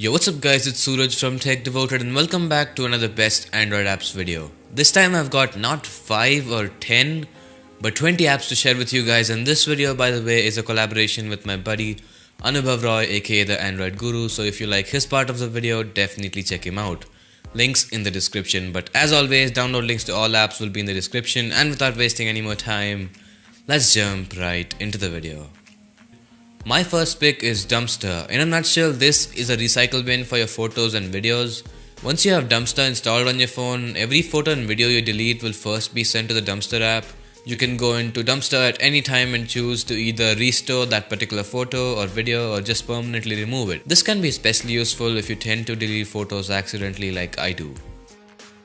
Yo, what's up guys, it's Suraj from Tech Devoted and welcome back to another best Android apps video. This time I've got not 5 or 10 but 20 apps to share with you guys, and this video by the way is a collaboration with my buddy Anubhav Roy aka the Android Guru, so if you like his part of the video definitely check him out. Links in the description, but as always download links to all apps will be in the description, and without wasting any more time, let's jump right into the video. My first pick is Dumpster. In a nutshell, this is a recycle bin for your photos and videos. Once you have Dumpster installed on your phone, every photo and video you delete will first be sent to the Dumpster app. You can go into Dumpster at any time and choose to either restore that particular photo or video or just permanently remove it. This can be especially useful if you tend to delete photos accidentally like I do.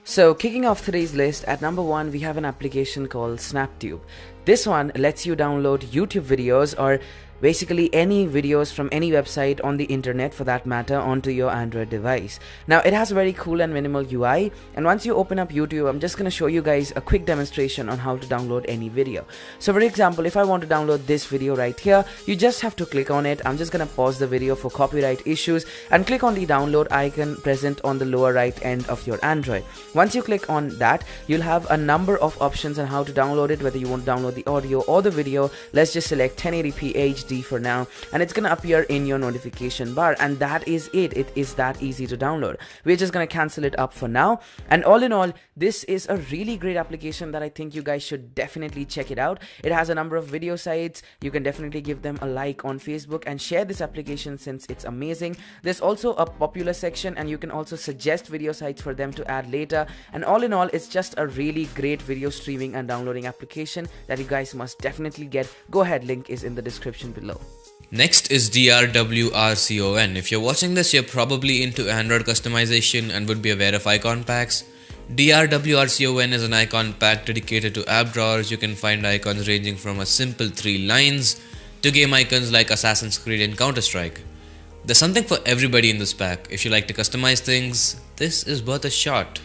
So kicking off today's list, at number 1 we have an application called SnapTube. This one lets you download YouTube videos or basically any videos from any website on the internet for that matter onto your Android device. Now it has a very cool and minimal UI, and once you open up YouTube, I'm just going to show you guys a quick demonstration on how to download any video. So for example, if I want to download this video right here, you just have to click on it. I'm just going to pause the video for copyright issues and click on the download icon present on the lower right end of your Android. Once you click on that, you'll have a number of options on how to download it, whether you want to download the audio or the video. Let's just select 1080p HD for now, and it's gonna appear in your notification bar, and that is it. It is that easy to download. We're just gonna cancel it up for now, and all in all, this is a really great application that I think you guys should definitely check it out. It has a number of video sites. You can definitely give them a like on Facebook and share this application since it's amazing. There's also a popular section, and you can also suggest video sites for them to add later, and all in all, it's just a really great video streaming and downloading application that you guys must definitely get. Go ahead, link is in the description below. Next is DRWRCON. If you're watching this, you're probably into Android customization and would be aware of icon packs. DRWRCON is an icon pack dedicated to app drawers. You can find icons ranging from a simple 3 lines to game icons like Assassin's Creed and Counter-Strike. There's something for everybody in this pack. If you like to customize things, this is worth a shot.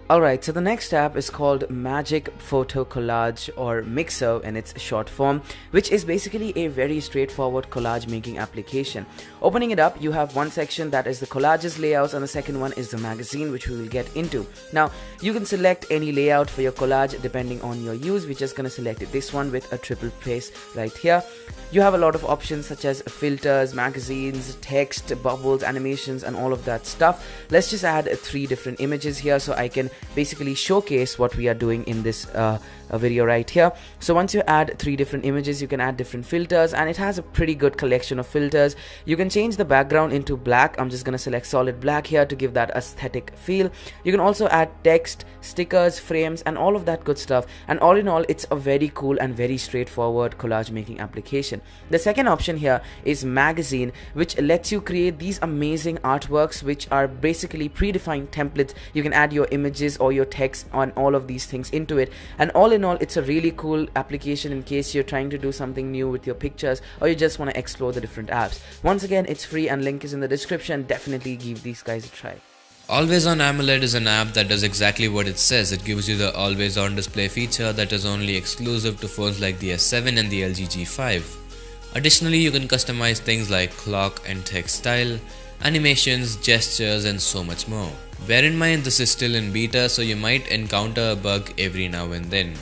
Alright, so the next app is called Magic Photo Collage, or Mixer in its short form, which is basically a very straightforward collage making application. Opening it up, you have one section that is the collages layouts, and the second one is the magazine, which we will get into. Now, you can select any layout for your collage depending on your use. We're just going to select this one with a triple press right here. You have a lot of options such as filters, magazines, text, bubbles, animations, and all of that stuff. Let's just add 3 different images here so I can basically showcase what we are doing in this video right here. So once you add 3 different images, you can add different filters, and it has a pretty good collection of filters. You can change the background into black. I'm just going to select solid black here to give that aesthetic feel. You can also add text, stickers, frames, and all of that good stuff, and all in all, it's a very cool and very straightforward collage making application. The second option here is Magazine, which lets you create these amazing artworks which are basically predefined templates. You can add your images or your text on all of these things into it, and all in all, it's a really cool application in case you're trying to do something new with your pictures or you just want to explore the different apps. Once again, it's free and link is in the description. Definitely give these guys a try. Always On AMOLED is an app that does exactly what it says. It gives you the always on display feature that is only exclusive to phones like the S7 and the LG G5. Additionally, you can customize things like clock and text style, animations, gestures, and so much more. Bear in mind this is still in beta, so you might encounter a bug every now and then.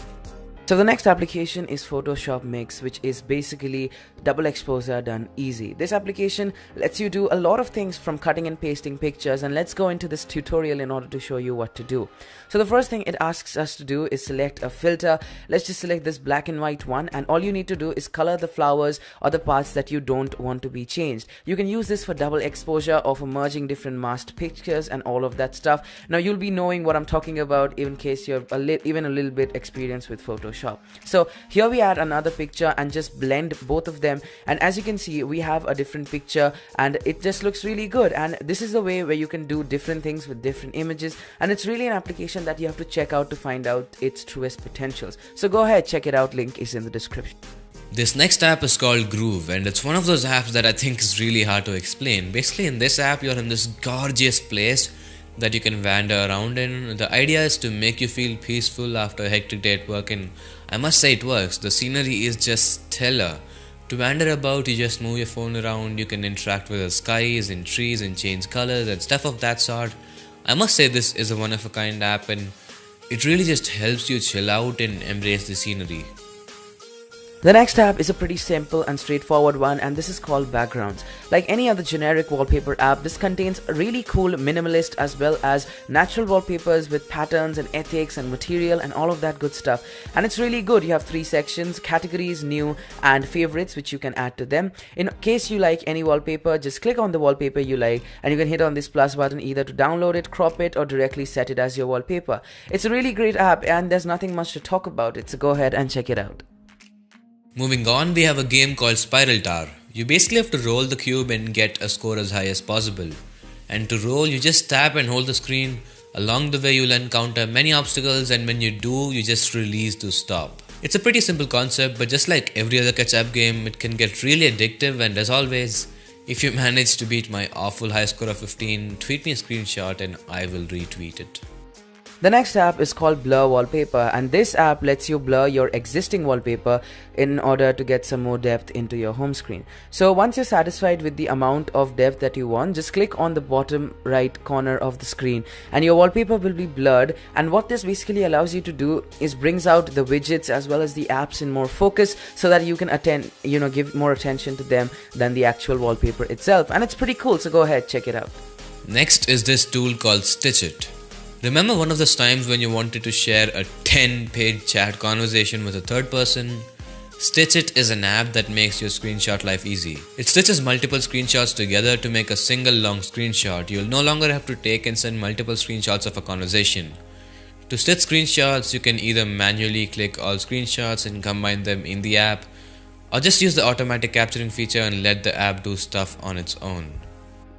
So the next application is Photoshop Mix, which is basically double exposure done easy. This application lets you do a lot of things from cutting and pasting pictures, and let's go into this tutorial in order to show you what to do. So the first thing it asks us to do is select a filter. Let's just select this black and white one, and all you need to do is color the flowers or the parts that you don't want to be changed. You can use this for double exposure or for merging different masked pictures and all of that stuff. Now you'll be knowing what I'm talking about in case you're even a little bit experienced with Photoshop. So here we add another picture and just blend both of them, and as you can see, we have a different picture and it just looks really good. And this is the way where you can do different things with different images, and it's really an application that you have to check out to find out its truest potentials. So go ahead, check it out, link is in the description. This next app is called Groove, and it's one of those apps that I think is really hard to explain. Basically, in this app, you're in this gorgeous place that you can wander around in. The idea is to make you feel peaceful after a hectic day at work, and I must say it works. The scenery is just stellar. To wander about, you just move your phone around, you can interact with the skies and trees and change colors and stuff of that sort. I must say this is a one of a kind app and it really just helps you chill out and embrace the scenery. The next app is a pretty simple and straightforward one, and this is called Backgrounds. Like any other generic wallpaper app, this contains really cool minimalist as well as natural wallpapers with patterns and ethics and material and all of that good stuff. And it's really good. You have 3 sections: categories, new, and favorites, which you can add to them. In case you like any wallpaper, just click on the wallpaper you like and you can hit on this plus button either to download it, crop it, or directly set it as your wallpaper. It's a really great app and there's nothing much to talk about it, so go ahead and check it out. Moving on, we have a game called Spiral Tower. You basically have to roll the cube and get a score as high as possible. And to roll, you just tap and hold the screen. Along the way, you'll encounter many obstacles, and when you do, you just release to stop. It's a pretty simple concept, but just like every other catch-up game, it can get really addictive, and as always, if you manage to beat my awful high score of 15, tweet me a screenshot and I will retweet it. The next app is called Blur Wallpaper, and this app lets you blur your existing wallpaper in order to get some more depth into your home screen. So once you're satisfied with the amount of depth that you want, just click on the bottom right corner of the screen and your wallpaper will be blurred. And what this basically allows you to do is brings out the widgets as well as the apps in more focus so that you can give more attention to them than the actual wallpaper itself. And it's pretty cool, so go ahead, check it out. Next is this tool called Stitch It. Remember one of those times when you wanted to share a 10-page chat conversation with a third person? Stitch It is an app that makes your screenshot life easy. It stitches multiple screenshots together to make a single long screenshot. You'll no longer have to take and send multiple screenshots of a conversation. To stitch screenshots, you can either manually click all screenshots and combine them in the app, or just use the automatic capturing feature and let the app do stuff on its own.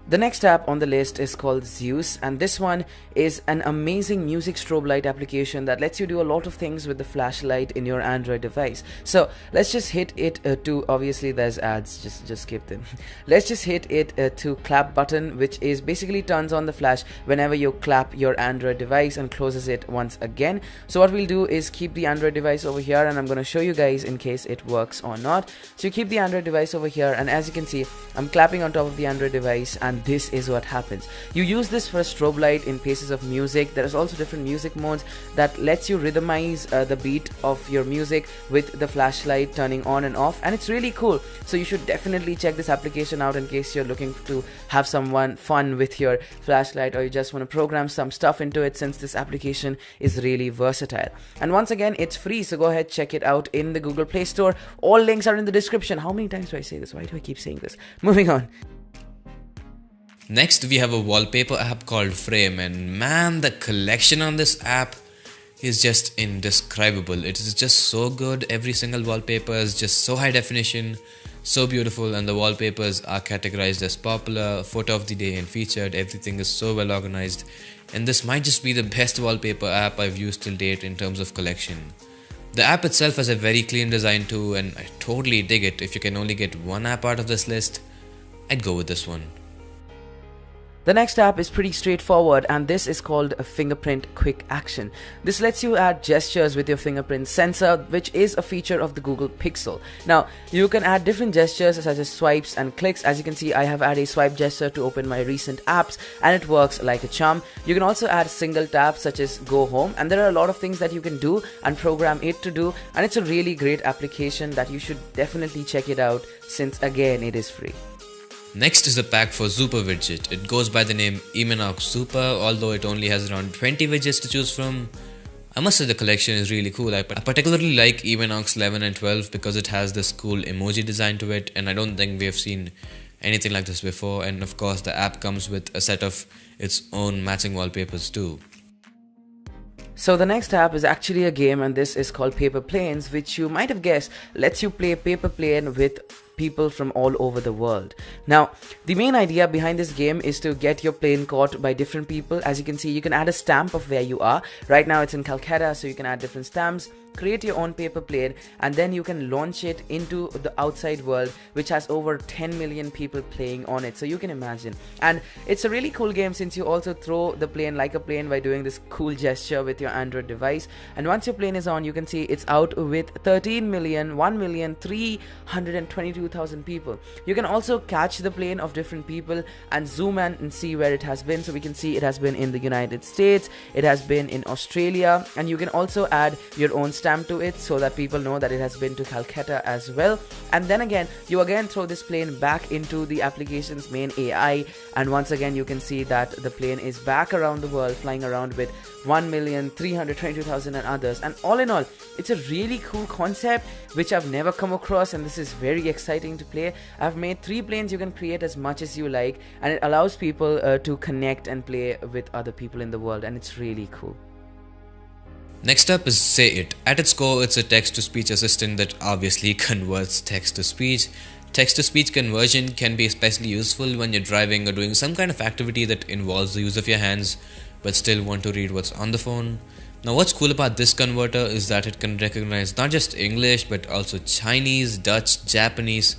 The next app on the list is called Zeus, and this one is an amazing music strobe light application that lets you do a lot of things with the flashlight in your Android device. So let's just hit it to, obviously there's ads, just skip them. Let's just hit it to clap button, which is basically turns on the flash whenever you clap your Android device and closes it once again. So what we'll do is keep the Android device over here, and I'm going to show you guys in case it works or not. So you keep the Android device over here, and as you can see, I'm clapping on top of the Android device, and this is what happens. You use this for a strobe light in pieces of music. There is also different music modes that lets you rhythmize the beat of your music with the flashlight turning on and off, and it's really cool. So you should definitely check this application out in case you're looking to have someone fun with your flashlight, or you just want to program some stuff into it, since this application is really versatile. And once again, it's free, so go ahead, check it out in the Google Play Store. All links are in the description. How many times do I say this? Why do I keep saying this? Moving on. Next, we have a wallpaper app called Frame, and man, the collection on this app is just indescribable. It is just so good. Every single wallpaper is just so high definition, so beautiful, and the wallpapers are categorized as popular, photo of the day, and featured. Everything is so well organized, and this might just be the best wallpaper app I've used till date in terms of collection. The app itself has a very clean design too, and I totally dig it. If you can only get one app out of this list, I'd go with this one. The next app is pretty straightforward, and this is called a Fingerprint Quick Action. This lets you add gestures with your fingerprint sensor, which is a feature of the Google Pixel. Now, you can add different gestures such as swipes and clicks. As you can see, I have added a swipe gesture to open my recent apps, and it works like a charm. You can also add single taps such as go home, and there are a lot of things that you can do and program it to do, and it's a really great application that you should definitely check it out, since again, it is free. Next is the pack for Super widget. It goes by the name Eminox Super, although it only has around 20 widgets to choose from. I must say the collection is really cool. I particularly like Eminox 11 and 12 because it has this cool emoji design to it, and I don't think we have seen anything like this before. And of course, the app comes with a set of its own matching wallpapers too. So the next app is actually a game, and this is called Paper Planes, which you might have guessed lets you play paper plane with people from all over the world. Now, the main idea behind this game is to get your plane caught by different people. As you can see, you can add a stamp of where you are. Right now it's in Calcutta, so you can add different stamps. create your own paper plane, and then you can launch it into the outside world, which has over 10 million people playing on it. So you can imagine. And it's a really cool game since you also throw the plane like a plane by doing this cool gesture with your Android device. And once your plane is on, you can see it's out with 13,1,322,000 people. You can also catch the plane of different people and zoom in and see where it has been. So we can see it has been in the United States, it has been in Australia, and you can also add your own stamp to it so that people know that it has been to Calcutta as well. And then again, you again throw this plane back into the application's main AI, and once again you can see that the plane is back around the world flying around with 1,322,000 and others. And all in all, it's a really cool concept which I've never come across, and this is very exciting to play. I've made 3 planes. You can create as much as you like, and it allows people to connect and play with other people in the world, and it's really cool. Next up is Say It. At its core, it's a text-to-speech assistant that obviously converts text to speech. Text-to-speech conversion can be especially useful when you're driving or doing some kind of activity that involves the use of your hands but still want to read what's on the phone. Now what's cool about this converter is that it can recognize not just English but also Chinese, Dutch, Japanese,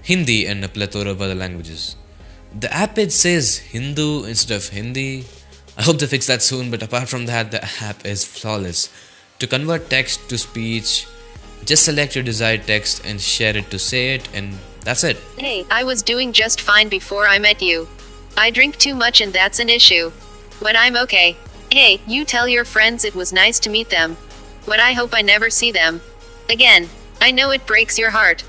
Hindi and a plethora of other languages. The app page says Hindu instead of Hindi. I hope they fix that soon, but apart from that, the app is flawless. To convert text to speech, just select your desired text and share it to Say It, and that's it. Hey, I was doing just fine before I met you. I drink too much and that's an issue. But I'm okay. Hey, you tell your friends it was nice to meet them. But I hope I never see them again. I know it breaks your heart.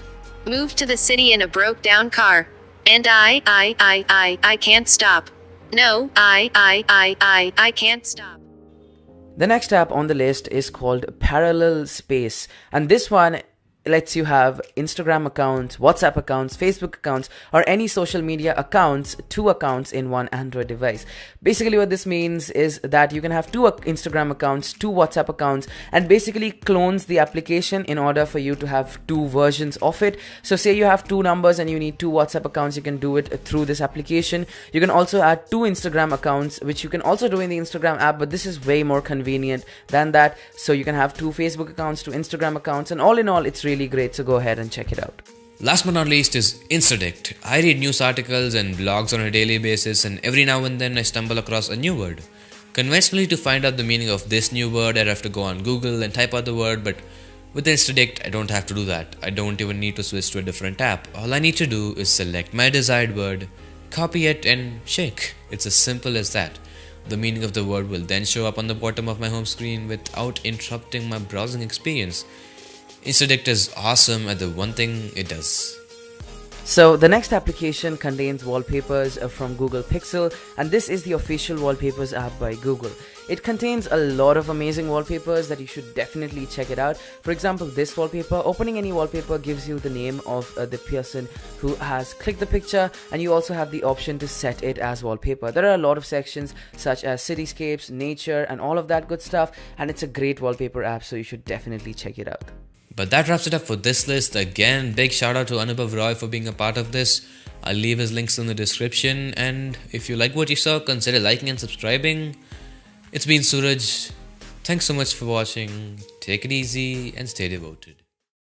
Moved to the city in a broke down car. And I can't stop. No, I can't stop. The next app on the list is called Parallel Space, and this one lets you have Instagram accounts, WhatsApp accounts, Facebook accounts, or any social media accounts, 2 accounts in one Android device. Basically what this means is that you can have 2 Instagram accounts, 2 WhatsApp accounts, and basically clones the application in order for you to have 2 versions of it. So say you have 2 numbers and you need 2 WhatsApp accounts, you can do it through this application. You can also add 2 Instagram accounts, which you can also do in the Instagram app, but this is way more convenient than that. So you can have 2 Facebook accounts, 2 Instagram accounts, and all in all, it's really great, so go ahead and check it out. Last but not least is Instadict. I read news articles and blogs on a daily basis, and every now and then I stumble across a new word. Conventionally, to find out the meaning of this new word, I'd have to go on Google and type out the word, but with Instadict, I don't have to do that. I don't even need to switch to a different app. All I need to do is select my desired word, copy it, and shake. It's as simple as that. The meaning of the word will then show up on the bottom of my home screen without interrupting my browsing experience. Instadict is awesome at the one thing it does. So the next application contains wallpapers from Google Pixel, and this is the official wallpapers app by Google. It contains a lot of amazing wallpapers that you should definitely check it out. For example, this wallpaper, opening any wallpaper gives you the name of the person who has clicked the picture, and you also have the option to set it as wallpaper. There are a lot of sections such as cityscapes, nature, and all of that good stuff, and it's a great wallpaper app, so you should definitely check it out. But that wraps it up for this list. Again, big shout out to Anubhav Roy for being a part of this. I'll leave his links in the description, and if you like what you saw, consider liking and subscribing. It's been Suraj. Thanks so much for watching. Take it easy and stay devoted.